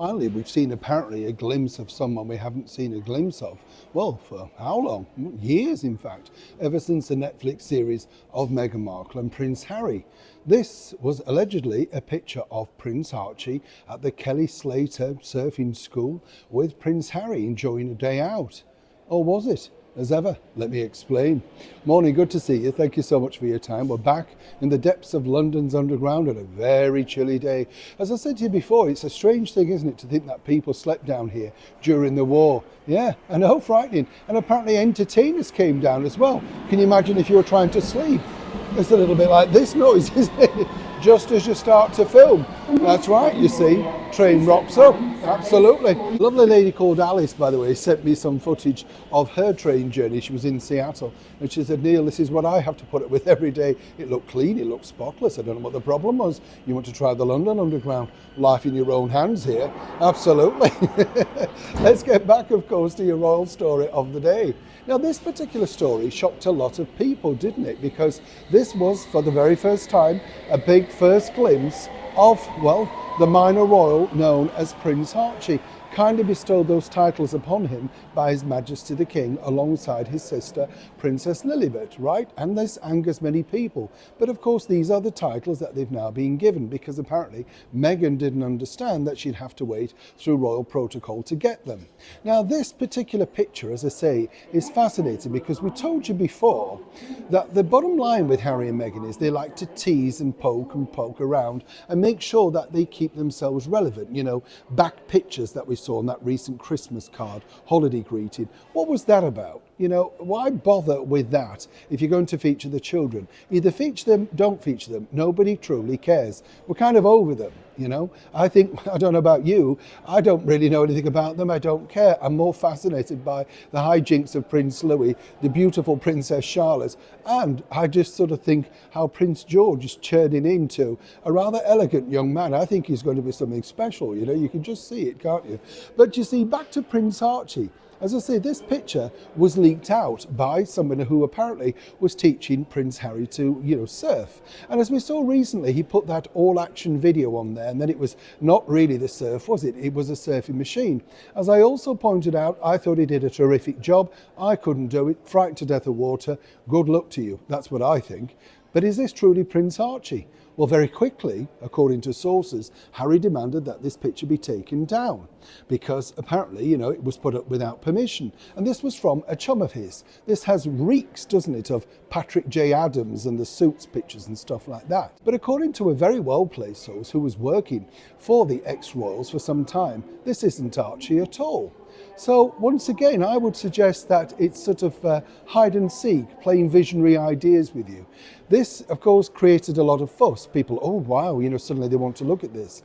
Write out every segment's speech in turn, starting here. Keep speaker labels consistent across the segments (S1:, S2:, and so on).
S1: Finally, we've seen apparently a glimpse of someone we haven't seen a glimpse of. Well, for how long? Years, in fact, ever since the Netflix series of Meghan Markle and Prince Harry. This was allegedly a picture of Prince Archie at the Kelly Slater surfing school with Prince Harry enjoying a day out. Or was it? As ever, let me explain. Morning, good to see you. Thank you so much for your time. We're back in the depths of London's underground on a very chilly day. As I said to you before, it's a strange thing, isn't it, to think that people slept down here during the war. Yeah, I know, frightening. And apparently entertainers came down as well. Can you imagine if you were trying to sleep? It's a little bit like this noise, isn't it? Just as you start to film. That's right, you see, train rocks up. Absolutely. A lovely lady called Alice, by the way, sent me some footage of her train journey. She was in Seattle and she said, Neil, this is what I have to put up with every day. It looked clean, it looked spotless. I don't know what the problem was. You want to try the London Underground? Life in your own hands here. Absolutely. Let's get back, of course, to your royal story of the day. Now, this particular story shocked a lot of people, didn't it? Because this was, for the very first time, a big first glimpse of, well, the minor royal known as Prince Archie. Kindly bestowed those titles upon him by His Majesty the King alongside his sister Princess Lilibet, right? And this angers many people. But of course these are the titles that they've now been given because apparently Meghan didn't understand that she'd have to wait through royal protocol to get them. Now this particular picture, as I say, is fascinating because we told you before that the bottom line with Harry and Meghan is they like to tease and poke around and make sure that they keep themselves relevant. You know, back pictures that we saw on that recent Christmas card, holiday greeting. What was that about? You know, why bother with that if you're going to feature the children? Either feature them, don't feature them. Nobody truly cares. We're kind of over them, you know. I think, I don't know about you, I don't really know anything about them. I don't care. I'm more fascinated by the hijinks of Prince Louis, the beautiful Princess Charlotte, and I just sort of think how Prince George is churning into a rather elegant young man. I think he's going to be something special, you know. You can just see it, can't you? But you see, back to Prince Archie. As I say, this picture was leaked out by someone who apparently was teaching Prince Harry to, you know, surf. And as we saw recently, he put that all-action video on there, and then it was not really the surf, was it? It was a surfing machine. As I also pointed out, I thought he did a terrific job. I couldn't do it, frightened to death of water. Good luck to you. That's what I think. But is this truly Prince Archie? Well, very quickly, according to sources, Harry demanded that this picture be taken down because apparently, you know, it was put up without permission. And this was from a chum of his. This has reeks, doesn't it, of Patrick J. Adams and the Suits pictures and stuff like that. But according to a very well-placed source who was working for the ex-royals for some time, this isn't Archie at all. So once again, I would suggest that it's sort of hide and seek, playing visionary ideas with you. This, of course, created a lot of fuss. People, oh, wow, you know, suddenly they want to look at this.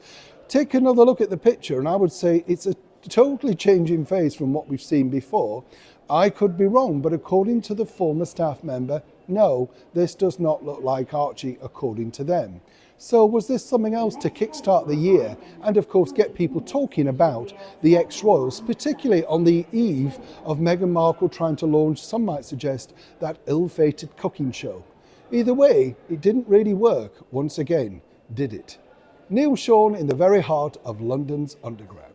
S1: Take another look at the picture, and I would say it's a totally changing face from what we've seen before. I could be wrong, but according to the former staff member, no, this does not look like Archie according to them. So was this something else to kickstart the year and of course get people talking about the ex-royals, particularly on the eve of Meghan Markle trying to launch, some might suggest, that ill-fated cooking show? Either way, it didn't really work once again, did it? Neil Sean in the very heart of London's underground.